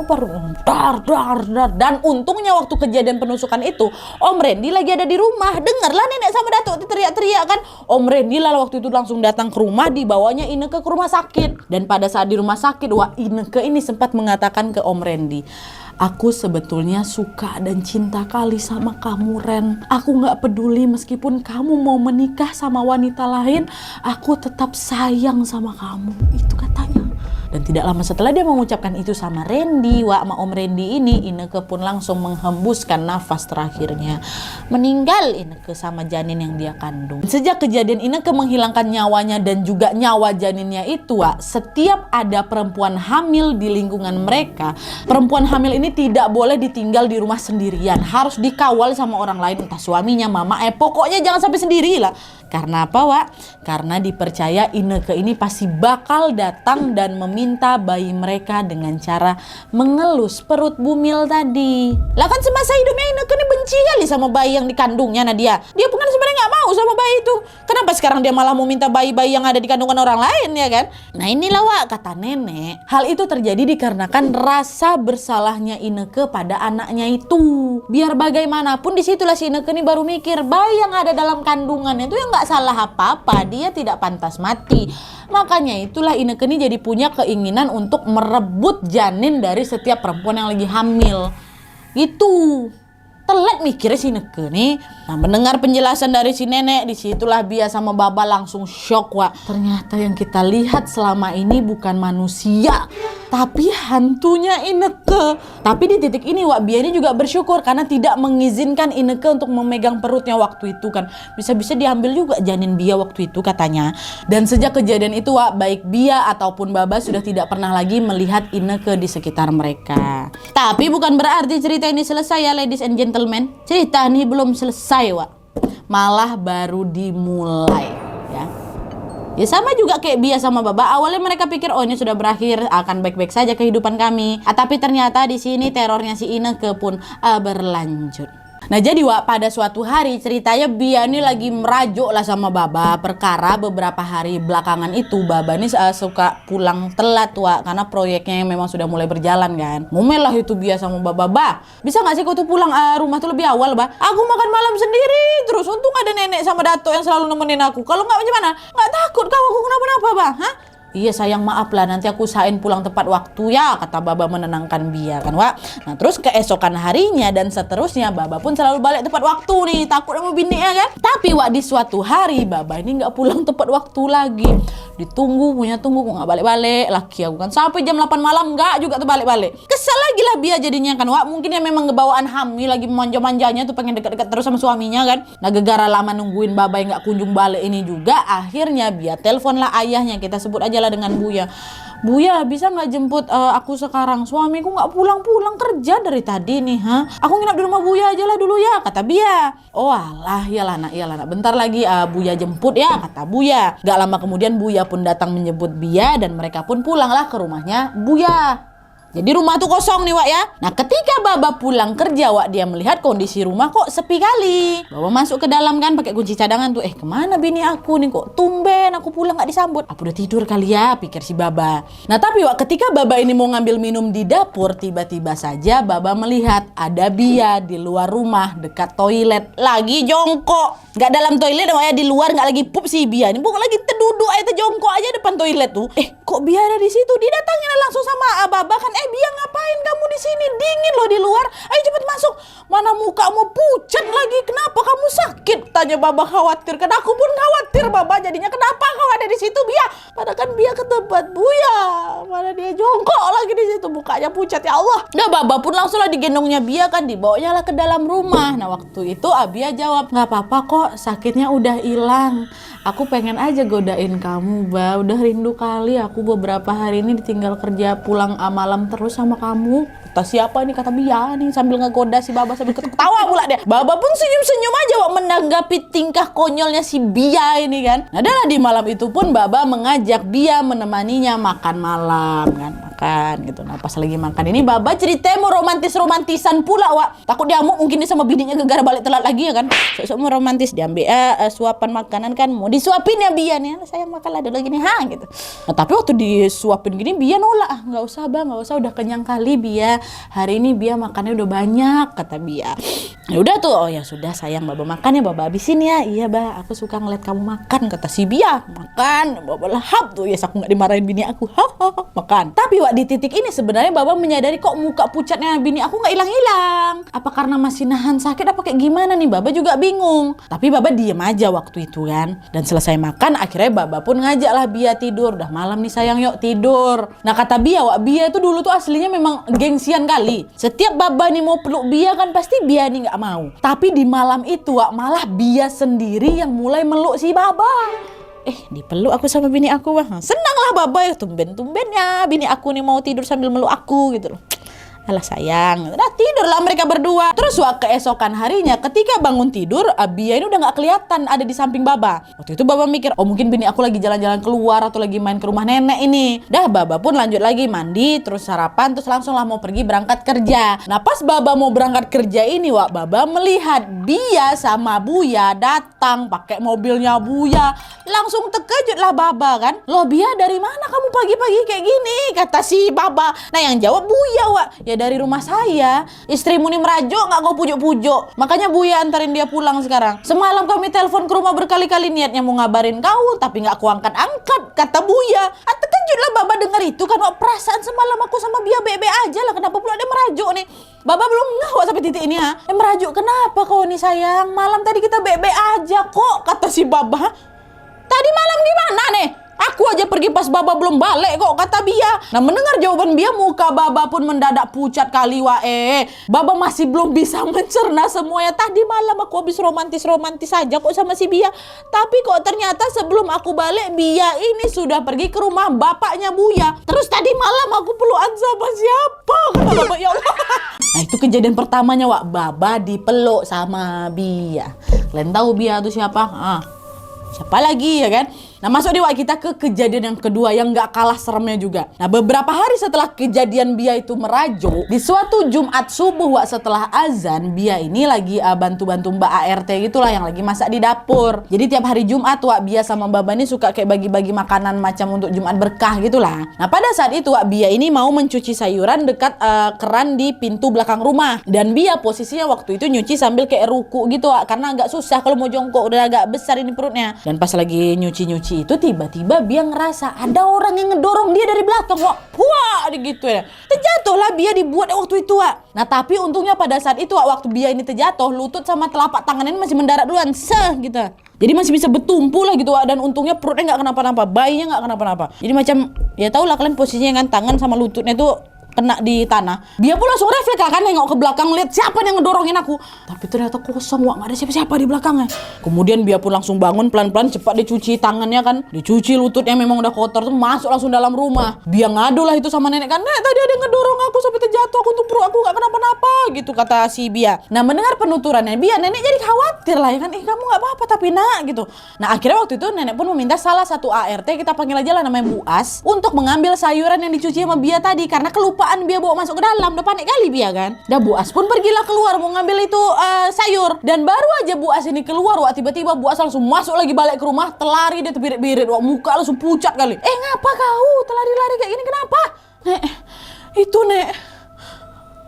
dar. Dan untungnya waktu kejadian penusukan itu Om Randy lagi ada di rumah. Dengarlah nenek sama datuk teriak-teriak kan. Om Randy lah waktu itu langsung datang ke rumah, dibawanya Ineke ke rumah sakit. Dan pada saat di rumah sakit Wak, Ineke ini sempat mengatakan ke Om Randy, aku sebetulnya suka dan cinta kali sama kamu, Ren. Aku gak peduli meskipun kamu mau menikah sama wanita lain, aku tetap sayang sama kamu. Itu katanya. Dan tidak lama setelah dia mengucapkan itu sama Randy, Wak, sama Om Randy ini, Ineke pun langsung menghembuskan nafas terakhirnya. Meninggal Ineke sama janin yang dia kandung. Sejak kejadian Ineke menghilangkan nyawanya dan juga nyawa janinnya itu, Wak, setiap ada perempuan hamil di lingkungan mereka, perempuan hamil ini tidak boleh ditinggal di rumah sendirian. Harus dikawal sama orang lain, entah suaminya, mama, pokoknya jangan sampai sendiri lah. Karena apa, Wak? Karena dipercaya Ineke ini pasti bakal datang dan meminta bayi mereka dengan cara mengelus perut Bumil tadi. Lah kan semasa hidupnya Ineke ini benci kali sama bayi yang dikandungnya Nadia. Dia bukan sebenarnya nggak mau sama bayi itu. Kenapa sekarang dia malah mau minta bayi-bayi yang ada di kandungan orang lain, ya kan? Nah inilah, Wak, kata nenek, hal itu terjadi dikarenakan rasa bersalahnya Ineke pada anaknya itu. Biar bagaimanapun disitulah si Ineke ini baru mikir, bayi yang ada dalam kandungannya itu yang nggak salah apa-apa, dia tidak pantas mati. Makanya itulah Ineke ini jadi punya keinginan untuk merebut janin dari setiap perempuan yang lagi hamil. Gitu. Telat mikirnya si Ineke nih. Nah, mendengar penjelasan dari si nenek, disitulah Bia sama Baba langsung shock, Wak. Ternyata yang kita lihat selama ini bukan manusia, tapi hantunya Ineke. Tapi di titik ini Wak, Bia ini juga bersyukur karena tidak mengizinkan Ineke untuk memegang perutnya waktu itu kan. Bisa-bisa diambil juga janin Bia waktu itu katanya. Dan sejak kejadian itu Wak, baik Bia ataupun Baba sudah tidak pernah lagi melihat Ineke di sekitar mereka. Tapi bukan berarti cerita ini selesai ya ladies and gentlemen. Cerita ini belum selesai Wak, malah baru dimulai ya. Ya sama juga kayak Bia sama Baba, awalnya mereka pikir oh ini sudah berakhir, akan baik-baik saja kehidupan kami. Tapi ternyata di sini terornya si Ineke pun berlanjut. Nah jadi Wak, pada suatu hari ceritanya Bia ini lagi merajuk lah sama Baba. Perkara beberapa hari belakangan itu Baba ini suka pulang telat Wak, karena proyeknya yang memang sudah mulai berjalan kan. Ngomel lah itu Bia sama Baba, "Bah, bisa gak sih kau tuh pulang rumah tuh lebih awal, Bah? Aku makan malam sendiri terus, untung ada nenek sama Dato yang selalu nemenin aku. Kalau gak gimana? Gak takut kau aku kenapa-napa, Bah? Hah?" "Iya sayang, maaf lah, nanti aku usahain pulang tepat waktu ya," kata Baba menenangkan Bia kan Wak. Nah terus keesokan harinya dan seterusnya Baba pun selalu balik tepat waktu nih, takut sama bininya kan. Tapi Wak, di suatu hari Baba ini gak pulang tepat waktu lagi. Ditunggu kok gak balik-balik. Laki aku kan sampai jam 8 malam gak juga tuh balik-balik. Kesal lagi lah Bia jadinya kan Wak. Mungkin ya memang ngebawaan hamil lagi manja-manjanya tuh, pengen dekat-dekat terus sama suaminya kan. Nah gegara lama nungguin Baba yang gak kunjung balik ini juga, akhirnya Bia telepon lah ayahnya, kita sebut aja lah dengan Buya. "Buya, bisa nggak jemput aku sekarang? Suamiku nggak pulang-pulang kerja dari tadi nih, Aku nginap di rumah Buya aja lah dulu ya," kata Bia. "Oh alah, iyalah nak, bentar lagi Buya jemput ya," kata Buya. Gak lama kemudian Buya pun datang menjemput Bia dan mereka pun pulanglah ke rumahnya Buya. Jadi rumah tuh kosong nih Wak ya. Nah ketika Baba pulang kerja Wak, dia melihat kondisi rumah kok sepi kali. Baba masuk ke dalam kan pakai kunci cadangan tuh. Kemana bini aku nih, kok tumben aku pulang gak disambut? Apa udah tidur kali ya, pikir si Baba. Nah tapi Wak, ketika Baba ini mau ngambil minum di dapur, tiba-tiba saja Baba melihat ada Bia di luar rumah dekat toilet lagi jongkok. Gak dalam toilet Wak ya, di luar gak lagi pup si Bia ini, bukan lagi terduduk aja jongkok aja depan toilet tuh. Kok Bia ada di situ? Didatangin langsung sama Baba kan. "Bia, ngapain kamu di sini? Dingin loh di luar. Ayo cepet masuk. Mana mukamu pucat lagi? Kenapa kamu sakit?" tanya Baba khawatir. Kan aku pun khawatir Baba jadinya, kenapa kau ada di situ Bia? Padahal kan Bia ke tempat Buya. Mana dia jongkok lagi di situ, mukanya pucat, ya Allah. Nah Baba pun langsung lah digendongnya Bia kan, dibawanya lah ke dalam rumah. Nah waktu itu Bia jawab, "Nggak apa-apa kok, sakitnya udah hilang. Aku pengen aja godain kamu, Ba. Udah rindu kali aku beberapa hari ini ditinggal kerja pulang malam terus sama kamu." Kata siapa ini? Kata Bia nih sambil ngegoda si Baba sambil ketawa pula dia. Baba pun senyum-senyum aja Wak, menanggapi tingkah konyolnya si Bia ini kan. Nah adalah di malam itu pun Baba mengajak Bia menemaninya makan malam kan. Makan gitu. Nah pas lagi makan ini Baba ceritanya mau romantis-romantisan pula Wak. Takut diamuk mungkin dia sama bininya gegara balik telat lagi ya kan. Sok-sok mau romantis, diambil suapan makanan kan, mau disuapin ya Bia nih, "Saya makan lah dulu gini gitu." Nah tapi waktu disuapin gini Bia nolak, "Nggak usah Bang, nggak usah, udah kenyang kali Bia. Hari ini Bia makannya udah banyak," kata Bia. Ya udah tuh, "Oh ya sudah sayang, Baba makan ya, Baba habisin ya." "Iya Ba, aku suka ngeliat kamu makan," kata si Bia. Makan, Baba lahap tuh, ya aku nggak dimarahin bini aku. Makan. Tapi Wak, di titik ini sebenarnya Baba menyadari kok muka pucatnya bini aku nggak hilang-hilang. Apa karena masih nahan sakit apa kayak gimana nih? Baba juga bingung. Tapi Baba diem aja waktu itu kan. Dan selesai makan akhirnya Baba pun ngajak lah Bia tidur. "Udah malam nih sayang, yuk tidur." Nah kata Bia Wak, Bia itu dulu tuh aslinya memang gengsian kali. Setiap Baba nih mau peluk Bia kan pasti Bia nih nggak mau. Tapi di malam itu Wak, malah Bia sendiri yang mulai meluk si Baba. Dipeluk aku sama bini aku Wak. Senang lah Baba ya, tumben-tumbennya bini aku nih mau tidur sambil meluk aku gitu loh. Alah sayang, nah tidurlah mereka berdua. Terus Wak, keesokan harinya ketika bangun tidur, Bia ini udah gak kelihatan ada di samping Baba. Waktu itu Baba mikir, oh mungkin bini aku lagi jalan-jalan keluar atau lagi main ke rumah nenek ini. Dah Baba pun lanjut lagi mandi, terus sarapan, terus langsung lah mau pergi berangkat kerja. Nah pas Baba mau berangkat kerja ini Wak, Baba melihat Bia sama Buya datang pakai mobilnya Buya. Langsung terkejut lah Baba kan. "Loh Bia, dari mana kamu pagi-pagi kayak gini?" kata si Baba. Nah yang jawab Buya Wak. "Ya dari rumah saya. Istrimu nih merajuk nggak kau pujuk-pujuk. Makanya Buya antarin dia pulang sekarang. Semalam kami telepon ke rumah berkali-kali niatnya mau ngabarin kau, tapi nggak aku angkat-angkat, kata Buya. Terkejutlah Baba dengar itu kan. Wah, perasaan semalam aku sama Bia bebe aja lah. Kenapa pula dia merajuk nih? Baba belum ngawak sampai titik ini ha. Merajuk kenapa kau nih sayang? Malam tadi kita bebe aja kok, kata si Baba. Tadi malam gimana nih? Aku aja pergi pas Baba belum balik kok, kata Bia. Nah, mendengar jawaban Bia, muka Baba pun mendadak pucat kali wah. Baba masih belum bisa mencerna semuanya. Tadi malam aku habis romantis-romantis saja kok sama si Bia. Tapi kok ternyata sebelum aku balik, Bia ini sudah pergi ke rumah bapaknya Buya. Terus tadi malam aku pelukan sama siapa? Kata Baba, ya Allah. Nah, itu kejadian pertamanya wak, Baba dipeluk sama Bia. Kalian tahu Bia itu siapa? Siapa lagi ya kan? Nah, masuk deh Wak, kita ke kejadian yang kedua yang gak kalah seremnya juga. Nah, beberapa hari setelah kejadian Bia itu merajuk, di suatu Jumat subuh Wak, setelah azan, Bia ini lagi bantu-bantu Mbak ART gitulah yang lagi masak di dapur. Jadi tiap hari Jumat Wak, Bia sama Baba ini suka kayak bagi-bagi makanan macam untuk Jumat berkah gitulah. Nah, pada saat itu Wak, Bia ini mau mencuci sayuran dekat keran di pintu belakang rumah. Dan Bia posisinya waktu itu nyuci sambil kayak ruku gitu Wak, karena agak susah kalau mau jongkok, udah agak besar ini perutnya. Dan pas lagi nyuci-nyuci itu tiba-tiba Bia ngerasa ada orang yang ngedorong dia dari belakang. Wah, gitu ya. Terjatuhlah Bia dibuat waktu itu Wak. Nah, tapi untungnya pada saat itu Wak, waktu Bia ini terjatuh, lutut sama telapak tangannya ini masih mendarat duluan, gitu. Jadi masih bisa bertumpu lah gitu Wak. Dan untungnya perutnya nggak kenapa-napa, bayinya nggak kenapa-napa. Jadi macam ya tau lah kalian posisinya kan, tangan sama lututnya tuh kena di tanah. Dia pun langsung refleks kan, nengok ke belakang lihat siapa yang ngedorongin aku. Tapi ternyata kosong Wak, nggak ada siapa-siapa di belakangnya. Kemudian Bia pun langsung bangun pelan-pelan, cepat dicuci tangannya kan, dicuci lututnya memang udah kotor tuh, masuk langsung dalam rumah. Bia ngadu lah itu sama nenek kan, "Nek, tadi ada yang ngedorong aku sampai terjatuh, aku tuh perut aku nggak kenapa-napa," gitu kata si Bia. Nah, mendengar penuturannya Bia, nenek jadi khawatir lah ya kan, kamu nggak apa-apa tapi nak gitu. Nah, akhirnya waktu itu nenek pun meminta salah satu ART, kita panggil aja lah namanya Bu As, untuk mengambil sayuran yang dicuci sama Bia tadi karena kelupaan Bia bawa masuk ke dalam. Udah panik kali Bia kan. Dah Bu As pun pergilah keluar mau ngambil itu sayur. Dan baru aja Bu As ini keluar Wak, tiba-tiba Bu As langsung masuk lagi balik ke rumah, telari dia terbirit-birit Wak, muka langsung pucat kali. Ngapa kau telari-lari kayak gini, kenapa? Nek, itu Nek,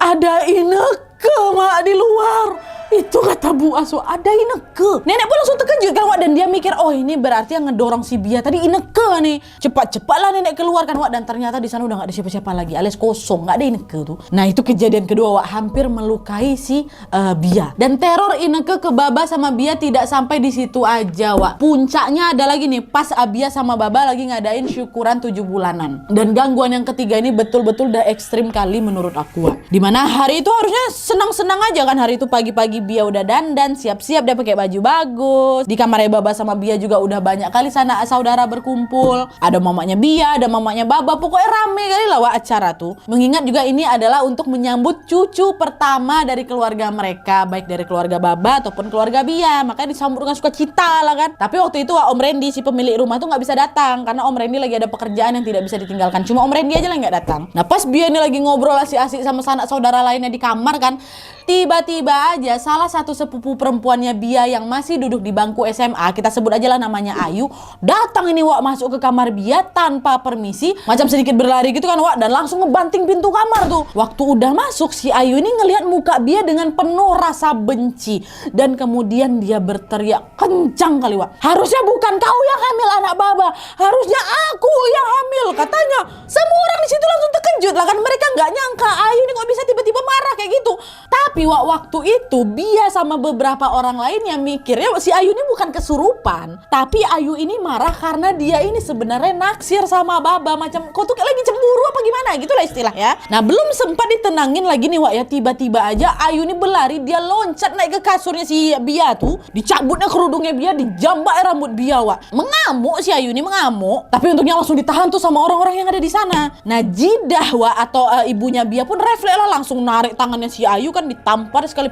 ada ineke Mak di luar. Itu kata Bu As, ada Ineke. Nenek pun langsung terkejut kan Wak, dan dia mikir, oh ini berarti yang ngedorong si Bia tadi Ineke nih. Cepat-cepatlah nenek keluar kan Wak, dan ternyata di sana udah nggak ada siapa-siapa lagi, alias kosong, nggak ada Ineke tuh. Nah, itu kejadian kedua Wak, hampir melukai si Bia. Dan teror Ineke ke Baba sama Bia tidak sampai di situ aja Wak. Puncaknya ada lagi nih, pas Bia sama Baba lagi ngadain syukuran 7 bulanan. Dan gangguan yang ketiga ini betul-betul udah ekstrim kali menurut aku Wak. Dimana hari itu harusnya senang-senang aja kan, hari itu pagi-pagi Bia udah dandan, siap-siap dia pakai baju bagus. Di kamarnya Baba sama Bia juga udah banyak kali sana saudara berkumpul. Ada mamanya Bia, ada mamanya Baba, pokoknya rame kali lah Wak acara tuh. Mengingat juga ini adalah untuk menyambut cucu pertama dari keluarga mereka, baik dari keluarga Baba ataupun keluarga Bia. Makanya disambut dengan sukacita lah kan. Tapi waktu itu Wak, Om Randy si pemilik rumah tuh nggak bisa datang karena Om Randy lagi ada pekerjaan yang tidak bisa ditinggalkan. Cuma Om Randy aja lah nggak datang. Nah, pas Bia ini lagi ngobrol asik-asik sama sanak saudara lainnya di kamar kan, tiba-tiba aja salah satu sepupu perempuannya Bia yang masih duduk di bangku SMA, kita sebut aja lah namanya Ayu, datang ini Wak masuk ke kamar Bia tanpa permisi, macam sedikit berlari gitu kan Wak, dan langsung ngebanting pintu kamar tuh. Waktu udah masuk, si Ayu ini ngelihat muka Bia dengan penuh rasa benci, dan kemudian dia berteriak kencang kali Wak, "Harusnya bukan kau yang hamil anak Baba, harusnya aku yang hamil," katanya. Semua orang di situ langsung terkejut lah kan, mereka nggak nyangka Ayu ini kok bisa tiba-tiba marah kayak gitu. Tapi Wak, waktu itu Bia sama beberapa orang lainnya mikirnya si Ayu ini bukan kesurupan, tapi Ayu ini marah karena dia ini sebenarnya naksir sama Baba, macam kau tuh kayak lagi cemburu apa gimana gitulah istilah ya. Nah, belum sempat ditenangin lagi nih Wak ya, tiba-tiba aja Ayu ini berlari, dia loncat naik ke kasurnya si Bia tuh, dicabutnya kerudungnya Bia, dijambak rambut Bia Wak. Mengamuk si Ayu ini mengamuk, tapi untungnya langsung ditahan tuh sama orang-orang yang ada di sana. Nah, Jidah Wak atau ibunya Bia pun refleks lah, langsung narik tangannya si Ayu kan, ditampar sekali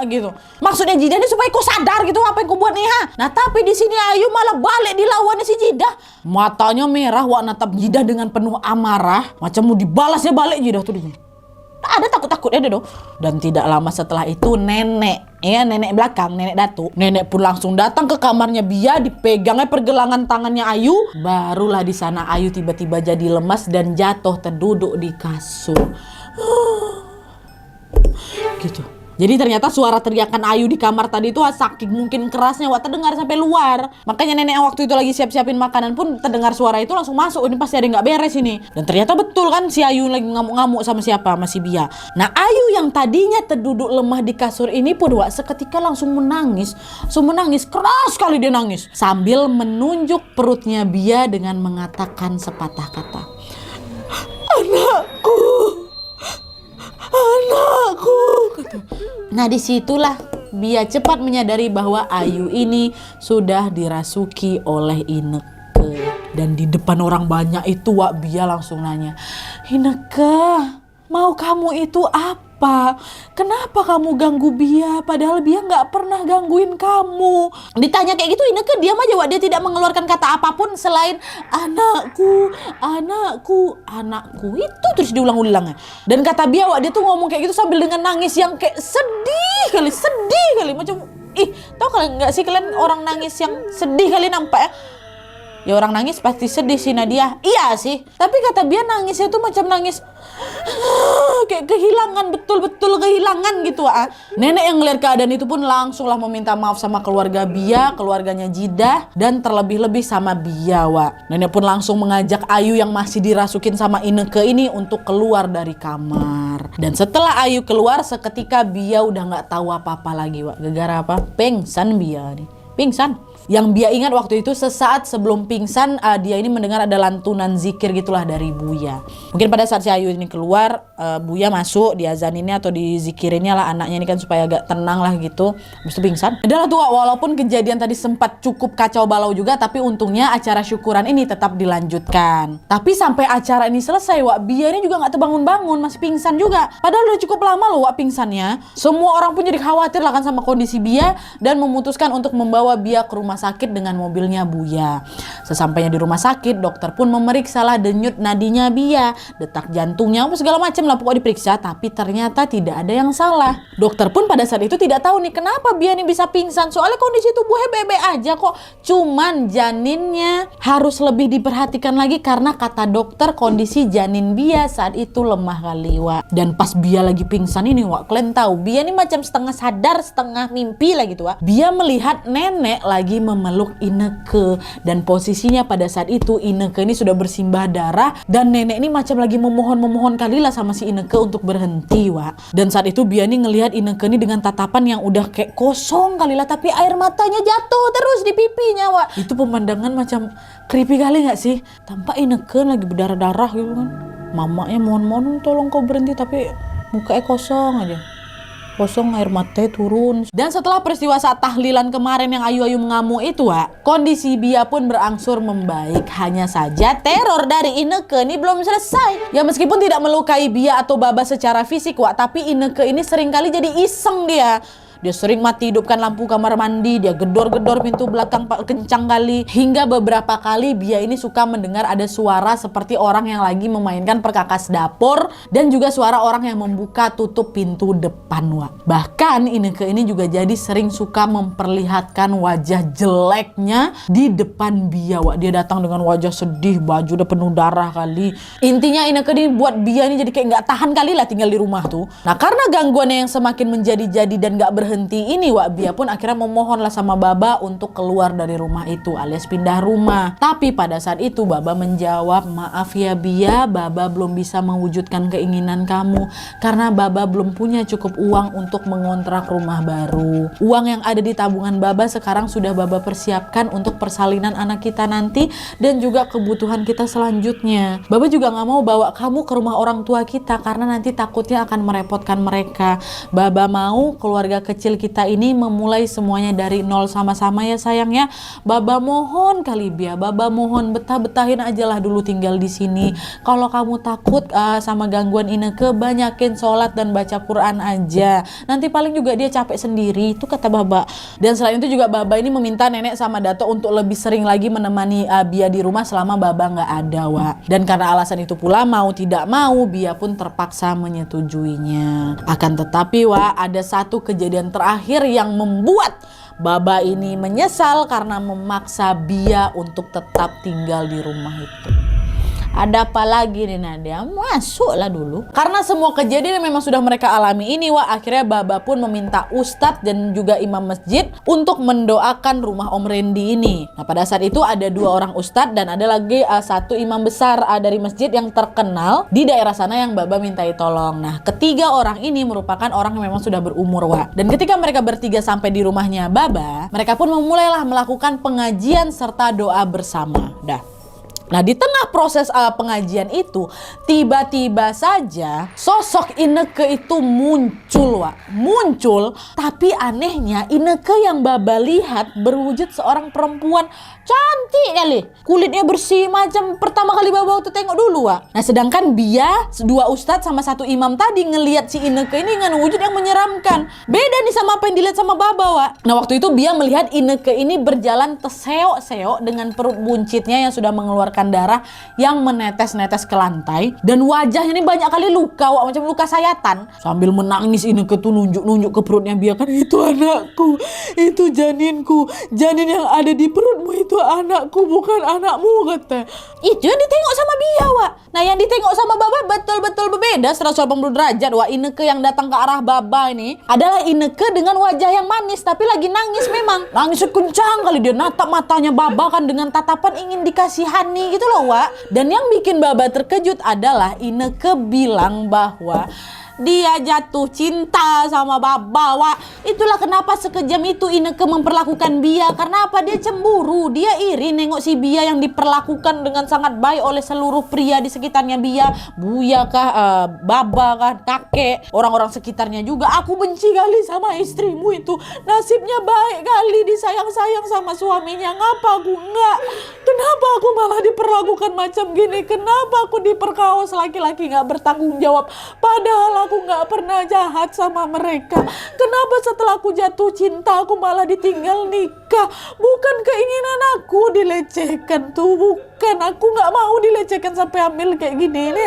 gitu. Maksudnya Jidah ini supaya kau sadar gitu apa yang kau buat nih ha. Nah, tapi di sini Ayu malah balik dilawannya si Jidah. Matanya merah Wak, natap Jidah dengan penuh amarah, macam mau dibalasnya balik Jidah tuh dia. Ada takut-takutnya deh dong. Dan tidak lama setelah itu nenek belakang, nenek Datuk, nenek pun langsung datang ke kamarnya Bia, dipegangnya pergelangan tangannya Ayu. Barulah di sana Ayu tiba-tiba jadi lemas dan jatuh terduduk di kasur. Gitu. Jadi ternyata suara teriakan Ayu di kamar tadi itu saking mungkin kerasnya Wak, terdengar sampai luar. Makanya nenek yang waktu itu lagi siap-siapin makanan pun terdengar suara itu langsung masuk. Ini pasti ada yang gak beres ini. Dan ternyata betul kan si Ayu lagi ngamuk-ngamuk sama siapa? Sama si Bia. Nah Ayu yang tadinya terduduk lemah di kasur ini pun Wak seketika langsung menangis. Langsung menangis, keras sekali dia nangis. Sambil menunjuk perutnya Bia dengan mengatakan sepatah kata. Anakku. Anakku. Nah disitulah Bia cepat menyadari bahwa Ayu ini sudah dirasuki oleh Inneke. Dan di depan orang banyak itu Wak Bia langsung nanya, Inneke, mau kamu itu apa? Kenapa kamu ganggu Bia? Padahal Bia gak pernah gangguin kamu. Ditanya kayak gitu Inneke diam aja Wak. Dia tidak mengeluarkan kata apapun selain anakku, anakku, anakku. Itu terus diulang-ulang. Dan kata Bia Wak, dia tuh ngomong kayak gitu sambil dengan nangis yang kayak sedih kali. Macam, tau kalian gak sih kalian orang nangis yang sedih kali nampak ya? Ya orang nangis pasti sedih sih Nadia. Iya sih. Tapi kata Bia nangisnya tuh macam nangis kayak kehilangan, betul-betul kehilangan gitu. Nenek yang ngeliat keadaan itu pun langsunglah meminta maaf sama keluarga Bia, keluarganya Jidah, dan terlebih-lebih sama Bia Wak. Nenek pun langsung mengajak Ayu yang masih dirasukin sama Inneke ini untuk keluar dari kamar. Dan setelah Ayu keluar seketika Bia udah gak tahu apa-apa lagi Wak. Gara-gara apa? Pingsan Bia nih. Pingsan. Yang Bia ingat waktu itu sesaat sebelum pingsan dia ini mendengar ada lantunan zikir gitulah dari Buya. Mungkin pada saat si Ayu ini keluar Buya masuk diazaninnya atau dizikirinnya lah anaknya ini kan supaya agak tenang lah gitu. Habis itu pingsan. Adalah tuh walaupun kejadian tadi sempat cukup kacau balau juga tapi untungnya acara syukuran ini tetap dilanjutkan. Tapi sampai acara ini selesai Wak Bia ini juga gak terbangun-bangun, masih pingsan juga. Padahal udah cukup lama loh Wak pingsannya. Semua orang pun jadi khawatir lah kan sama kondisi Bia dan memutuskan untuk membawa Bia ke rumah sakit dengan mobilnya Buya. Sesampainya di rumah sakit, dokter pun memeriksalah denyut nadinya Bia, detak jantungnya, segala macam lah pokoknya diperiksa, tapi ternyata tidak ada yang salah. Dokter pun pada saat itu tidak tahu nih kenapa Bia ini bisa pingsan, soalnya kondisi tubuhnya bebe aja kok. Cuman janinnya harus lebih diperhatikan lagi karena kata dokter kondisi janin Bia saat itu lemah kali Wak. Dan pas Bia lagi pingsan ini Wak, kalian tahu Bia ini macam setengah sadar, setengah mimpi lah gitu Wak. Bia melihat nenek lagi memeluk Inneke dan posisinya pada saat itu Inneke ini sudah bersimbah darah dan nenek ini macam lagi memohon kali lah sama si Inneke untuk berhenti Wak. Dan saat itu Bia ini ngelihat Inneke ini dengan tatapan yang udah kayak kosong kali lah tapi air matanya jatuh terus di pipinya Wak. Itu pemandangan macam creepy kali gak sih? Tampak Inneke lagi berdarah-darah gitu kan. Mamanya mohon tolong kau berhenti tapi mukanya kosong aja. Kosong, air matanya turun. Dan setelah peristiwa saat tahlilan kemarin yang Ayu-Ayu mengamuk itu Wak, kondisi Bia pun berangsur membaik. Hanya saja teror dari Inneke ini belum selesai. Ya meskipun tidak melukai Bia atau Baba secara fisik Wak, tapi Inneke ini seringkali jadi iseng dia. Dia sering mati hidupkan lampu kamar mandi, dia gedor-gedor pintu belakang kencang kali. Hingga beberapa kali Bia ini suka mendengar ada suara seperti orang yang lagi memainkan perkakas dapur. Dan juga suara orang yang membuka tutup pintu depan Wak. Bahkan Inneke ini juga jadi sering suka memperlihatkan wajah jeleknya di depan Bia Wak. Dia datang dengan wajah sedih, baju udah penuh darah kali. Intinya Inneke ini buat Bia ini jadi kayak gak tahan kali lah tinggal di rumah tuh. Nah karena gangguannya yang semakin menjadi-jadi dan gak berhenti ini Wak, Bia pun akhirnya memohonlah sama Baba untuk keluar dari rumah itu alias pindah rumah. Tapi pada saat itu Baba menjawab, maaf ya Bia, Baba belum bisa mewujudkan keinginan kamu karena Baba belum punya cukup uang untuk mengontrak rumah baru. Uang yang ada di tabungan Baba sekarang sudah Baba persiapkan untuk persalinan anak kita nanti dan juga kebutuhan kita selanjutnya. Baba juga gak mau bawa kamu ke rumah orang tua kita karena nanti takutnya akan merepotkan mereka. Baba mau keluarga kecil kita ini memulai semuanya dari nol sama-sama ya sayangnya. Baba mohon kali Bia, Baba mohon betah-betahin aja lah dulu tinggal di sini. Kalau kamu takut sama gangguan Inneke, banyakin sholat dan baca Quran aja. Nanti paling juga dia capek sendiri, itu kata Baba. Dan selain itu juga Baba ini meminta nenek sama Dato untuk lebih sering lagi menemani Bia di rumah selama Baba nggak ada Wak. Dan karena alasan itu pula mau tidak mau Bia pun terpaksa menyetujuinya. Akan tetapi Wak, ada satu kejadian terakhir yang membuat Baba ini menyesal karena memaksa Bia untuk tetap tinggal di rumah itu. Ada apa lagi nih Nadia? Masuklah dulu. Karena semua kejadian yang memang sudah mereka alami ini, akhirnya Baba pun meminta ustadz dan juga imam masjid untuk mendoakan rumah Om Randy ini. Nah, pada saat itu ada 2 orang ustadz dan ada lagi 1 imam besar dari masjid yang terkenal di daerah sana yang Baba mintai tolong. Nah, ketiga orang ini merupakan orang yang memang sudah berumur, Dan ketika mereka bertiga sampai di rumahnya Baba, mereka pun memulailah melakukan pengajian serta doa bersama. Nah, di tengah proses pengajian itu, tiba-tiba saja sosok Ineke itu muncul, Muncul, tapi anehnya Ineke yang Baba lihat berwujud seorang perempuan cantik kali. Kulitnya bersih macam pertama kali Baba waktu tengok dulu, Nah, sedangkan Bia, 2 ustadz sama 1 imam tadi ngelihat si Ineke ini dengan wujud yang menyeramkan. Beda nih sama apa yang dilihat sama Baba, Nah, waktu itu Bia melihat Ineke ini berjalan terseok-seok dengan perut buncitnya yang sudah mengeluarkan darah yang menetes-netes ke lantai, dan wajahnya ini banyak kali luka, macam luka sayatan. Sambil menangis Ineke tuh nunjuk-nunjuk ke perutnya Bia, kan itu anakku, itu janinku, janin yang ada di perutmu itu anakku, bukan anakmu, kata. Itu yang ditengok sama Bia, Nah, yang ditengok sama Baba betul-betul berbeda 180 derajat, Ineke yang datang ke arah Baba ini adalah Ineke dengan wajah yang manis tapi lagi nangis memang. Nangis kencang kali, dia natap matanya Baba kan dengan tatapan ingin dikasihani gitu loh, Dan yang bikin Baba terkejut adalah Ineke bilang bahwa dia jatuh cinta sama Baba, Itulah kenapa sekejam itu Ineke memperlakukan Bia. Karena apa? Dia cemburu, dia iri nengok si Bia yang diperlakukan dengan sangat baik oleh seluruh pria di sekitarnya Bia. Buya kah, Baba kah, kakek, orang-orang sekitarnya juga. Aku benci kali sama istrimu itu. Nasibnya baik kali, disayang-sayang sama suaminya. Ngapa aku enggak? Kenapa aku malah diperlakukan macam gini? Kenapa aku diperkaos laki-laki gak bertanggung jawab? Padahal aku gak pernah jahat sama mereka. Kenapa setelah aku jatuh cinta aku malah ditinggal nikah? Bukan keinginan aku dilecehkan tuh, bukan. Aku gak mau dilecehkan sampai hamil kayak gini ini,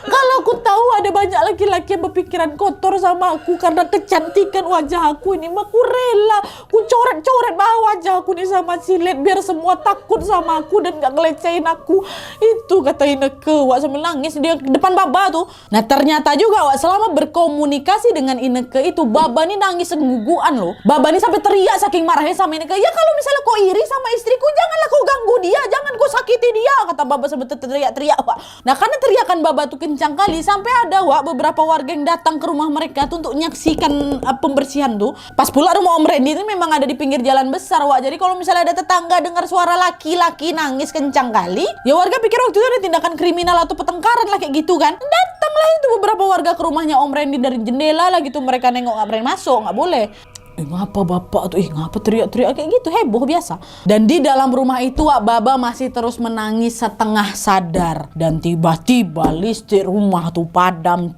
Kalau aku tahu ada banyak laki-laki yang berpikiran kotor sama aku karena kecantikan wajah aku ini, aku rela aku coret-coret wajah aku nih sama silet biar semua takut sama aku dan gak ngelecehin aku. Itu kata Ineke, sambil nangis dia depan Baba tuh. Nah, ternyata juga selama berkomunikasi dengan Ineke itu Baba nih nangis seguguan loh. Baba nih sampai teriak saking marahnya sama Ineke. Ya kalau misalnya kau iri sama istriku, janganlah kau ganggu dia, jangan kau sakiti dia, kata Baba sampai teriak-teriak, Nah, karena teriakan Baba tuh kencang kali sampai ada beberapa warga yang datang ke rumah mereka tuh untuk menyaksikan pembersihan tuh. Pas pula rumah Om Randy itu memang ada di pinggir jalan besar, Jadi kalau misalnya ada tetangga dengar suara laki-laki nangis kencang kali, ya warga pikir waktu itu ada tindakan kriminal atau pertengkaran lah kayak gitu kan. Datanglah itu beberapa warga ke rumahnya Om Randy dari jendela lah gitu, mereka nengok gak berani masuk, gak boleh. Ngapa bapak tuh, ngapa teriak-teriak kayak gitu, heboh biasa. Dan di dalam rumah itu Baba masih terus menangis setengah sadar. Dan tiba-tiba listrik rumah tuh padam,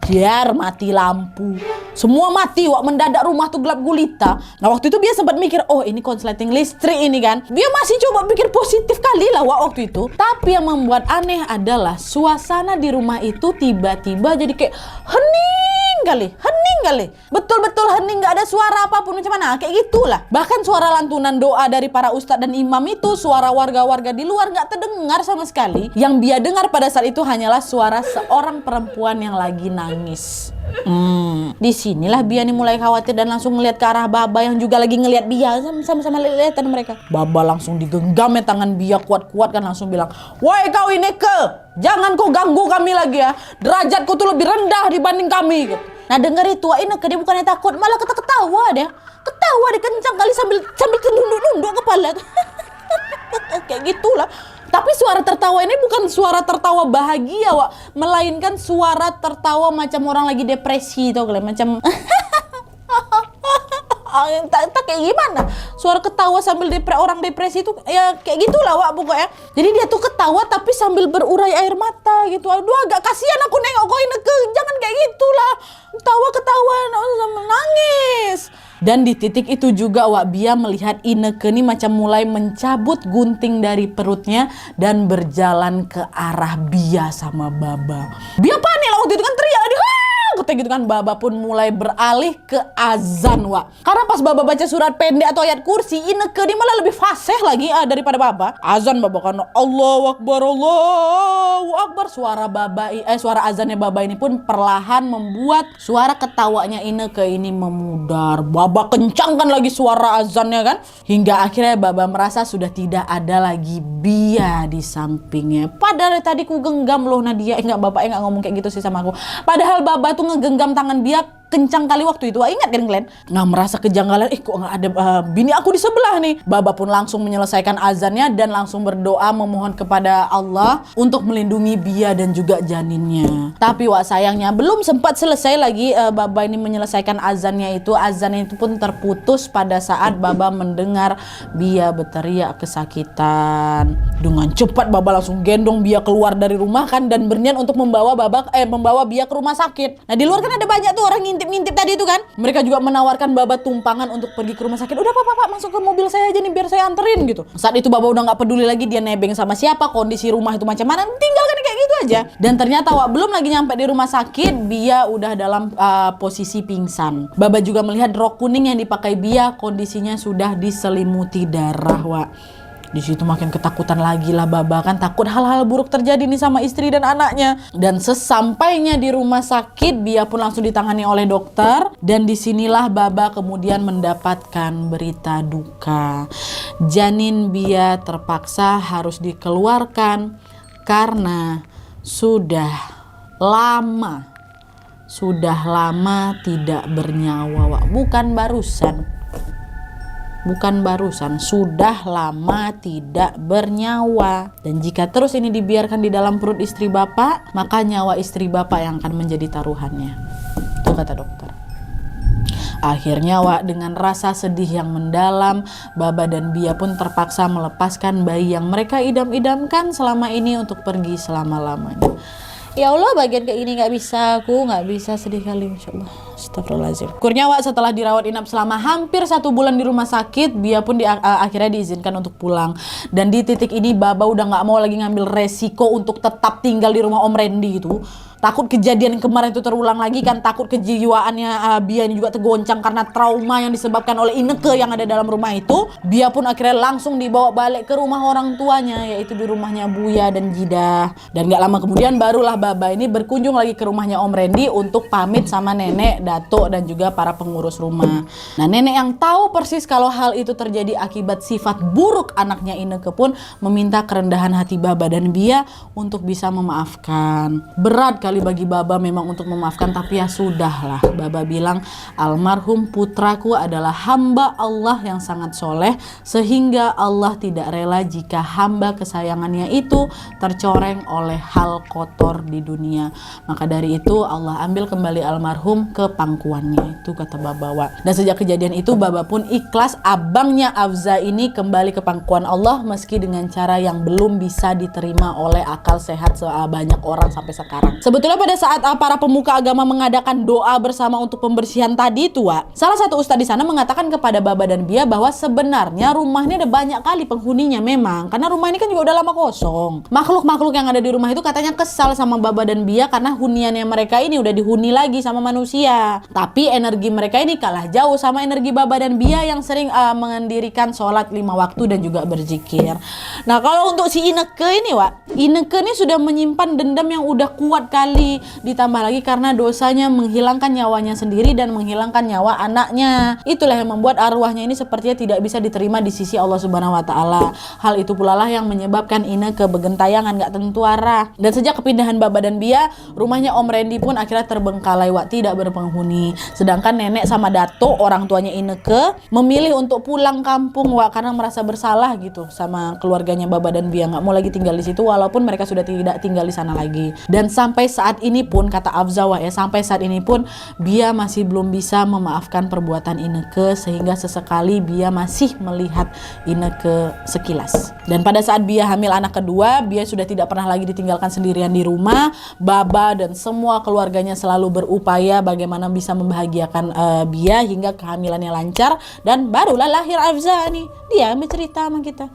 mati lampu. Semua mati, mendadak rumah tuh gelap gulita. Nah, waktu itu dia sempat mikir, oh ini konsleting listrik ini kan. Dia masih coba pikir positif kali lah waktu itu. Tapi yang membuat aneh adalah suasana di rumah itu tiba-tiba jadi kayak hening kali. Betul-betul hening, gak ada suara apapun, macam mana kayak gitulah. Bahkan suara lantunan doa dari para ustadz dan imam itu, suara warga-warga di luar gak terdengar sama sekali. Yang Bia dengar pada saat itu hanyalah suara seorang perempuan yang lagi nangis. Disinilah Bia nih mulai khawatir dan langsung ngeliat ke arah Baba yang juga lagi ngeliat Bia, sama-sama lihat-lihatan mereka. Baba langsung digenggam tangan Bia kuat-kuat kan, langsung bilang, "Woi kau Ineke, jangan kau ganggu kami lagi ya. Derajatku tuh lebih rendah dibanding kami." Gitu. Nah, dengar itu Ineke dia bukannya takut, malah ketawa dia. Ketawa dia kencang kali sambil nunduk kepala. Kayak gitulah. Tapi suara tertawa ini bukan suara tertawa bahagia, melainkan suara tertawa macam orang lagi depresi, tau kalian, macam tak kayak gimana. Suara ketawa sambil orang depresi itu ya kayak gitulah pokoknya. Jadi dia tuh ketawa tapi sambil berurai air mata gitu. Aduh, agak kasihan aku nengok kau Ineke, jangan kayak gitulah. Ketawa sambil nangis. Dan di titik itu juga Bia melihat Ineke nih macam mulai mencabut gunting dari perutnya dan berjalan ke arah Bia sama Baba. Bia panik lah waktu itu kan, teriak dia, teh gitu kan, Baba pun mulai beralih ke azan, Wak. Karena pas Baba baca surat pendek atau ayat kursi, Ineke dia malah lebih fasih lagi daripada Baba. Azan Baba karena Allahu Akbar. Suara azannya Baba ini pun perlahan membuat suara ketawanya Ineke ini memudar. Baba kencangkan lagi suara azannya kan, hingga akhirnya Baba merasa sudah tidak ada lagi Bia di sampingnya. Padahal tadi ku genggam loh Nadia. Bapak nggak ngomong kayak gitu sih sama aku. Padahal Baba tuh ngegenggam tangan Bia kencang kali waktu itu. Ingat kan kalian? Nggak merasa kejanggalan, kok nggak ada bini aku di sebelah nih. Baba pun langsung menyelesaikan azannya dan langsung berdoa memohon kepada Allah untuk melindungi Bia dan juga janinnya. Tapi Wak, sayangnya belum sempat selesai lagi Baba ini menyelesaikan azannya itu. Azannya itu pun terputus pada saat Baba mendengar Bia berteriak kesakitan. Dengan cepat Baba langsung gendong Bia keluar dari rumah kan, dan berniat untuk membawa Bia ke rumah sakit. Nah di luar kan ada banyak tuh orang ngintip tadi itu kan. Mereka juga menawarkan Baba tumpangan untuk pergi ke rumah sakit. Udah Pak masuk ke mobil saya aja nih biar saya anterin gitu. Saat itu Baba udah nggak peduli lagi dia nebeng sama siapa, kondisi rumah itu macam mana, tinggalkan kayak gitu aja. Dan ternyata Wak, belum lagi nyampe di rumah sakit, Bia udah dalam posisi pingsan. Baba juga melihat rok kuning yang dipakai Bia kondisinya sudah diselimuti darah, Wak. Di situ makin ketakutan lagi lah Baba, kan takut hal-hal buruk terjadi nih sama istri dan anaknya. Dan sesampainya di rumah sakit, Bia pun langsung ditangani oleh dokter. Dan disinilah Baba kemudian mendapatkan berita duka. Janin Bia terpaksa harus dikeluarkan karena sudah lama tidak bernyawa, Wak. Bukan barusan, sudah lama tidak bernyawa. Dan jika terus ini dibiarkan di dalam perut istri Bapak, maka nyawa istri Bapak yang akan menjadi taruhannya. Itu kata dokter. Akhirnya Wak, dengan rasa sedih yang mendalam, Baba dan Bia pun terpaksa melepaskan bayi yang mereka idam-idamkan selama ini untuk pergi selama-lamanya. Ya Allah, bagian kayak ini aku nggak bisa, sedih kali, Masya Allah. Astagfirullahaladzim. Kurnya Wak, setelah dirawat inap selama hampir 1 bulan di rumah sakit, Bia pun akhirnya diizinkan untuk pulang. Dan di titik ini Baba udah nggak mau lagi ngambil resiko untuk tetap tinggal di rumah Om Randy itu. Takut kejadian yang kemarin itu terulang lagi kan, takut kejiwaannya Bia ini juga tergoncang karena trauma yang disebabkan oleh Ineke yang ada dalam rumah itu. Bia pun akhirnya langsung dibawa balik ke rumah orang tuanya, yaitu di rumahnya Buya dan Jidah. Dan gak lama kemudian barulah Baba ini berkunjung lagi ke rumahnya Om Randy untuk pamit sama nenek, datuk, dan juga para pengurus rumah. Nah nenek yang tahu persis kalau hal itu terjadi akibat sifat buruk anaknya Ineke pun meminta kerendahan hati Baba dan Bia untuk bisa memaafkan. Berat kali bagi Baba memang untuk memaafkan, tapi ya sudahlah. Baba bilang almarhum putraku adalah hamba Allah yang sangat soleh, sehingga Allah tidak rela jika hamba kesayangannya itu tercoreng oleh hal kotor di dunia. Maka dari itu Allah ambil kembali almarhum ke pangkuannya. Itu kata Baba, Wak. Dan sejak kejadian itu Baba pun ikhlas abangnya Afza ini kembali ke pangkuan Allah, meski dengan cara yang belum bisa diterima oleh akal sehat banyak orang sampai sekarang. Sebetulnya pada saat para pemuka agama mengadakan doa bersama untuk pembersihan tadi itu, Wak, salah satu ustadz di sana mengatakan kepada Baba dan Bia bahwa sebenarnya rumah ini ada banyak kali penghuninya memang, karena rumah ini kan juga udah lama kosong. Makhluk-makhluk yang ada di rumah itu katanya kesal sama Baba dan Bia karena huniannya mereka ini udah dihuni lagi sama manusia. Tapi energi mereka ini kalah jauh sama energi Baba dan Bia yang sering mendirikan sholat 5 waktu dan juga berzikir. Nah kalau untuk si Ineke ini, Wak, Ineke ini sudah menyimpan dendam yang udah kuat kali, ditambah lagi karena dosanya menghilangkan nyawanya sendiri dan menghilangkan nyawa anaknya. Itulah yang membuat arwahnya ini sepertinya tidak bisa diterima di sisi Allah Subhanahu wa Ta'ala. Hal itu pula lah yang menyebabkan Ineke bergentayangan gak tentu arah. Dan sejak kepindahan Baba dan Bia, rumahnya Om Randy pun akhirnya terbengkalai, Wak, tidak berpenghuni. Sedangkan nenek sama datuk, orang tuanya Ineke, memilih untuk pulang kampung, Wak, karena merasa bersalah gitu sama keluarganya Baba dan Bia, gak mau lagi tinggal di situ walaupun mereka sudah tidak tinggal di sana lagi. Dan sampai saat ini pun, kata Afza, Wak, ya, sampai saat ini pun Bia masih belum bisa memaafkan perbuatan Ineke, sehingga sesekali Bia masih melihat Ineke sekilas. Dan pada saat Bia hamil anak kedua, Bia sudah tidak pernah lagi ditinggalkan sendirian di rumah. Baba dan semua keluarganya selalu berupaya bagaimana bisa membahagiakan Bia hingga kehamilannya lancar, dan barulah lahir Afza nih. Dia bercerita sama kita,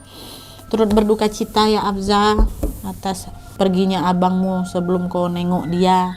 turut berduka cita ya Afza atas perginya abangmu sebelum kau nengok dia.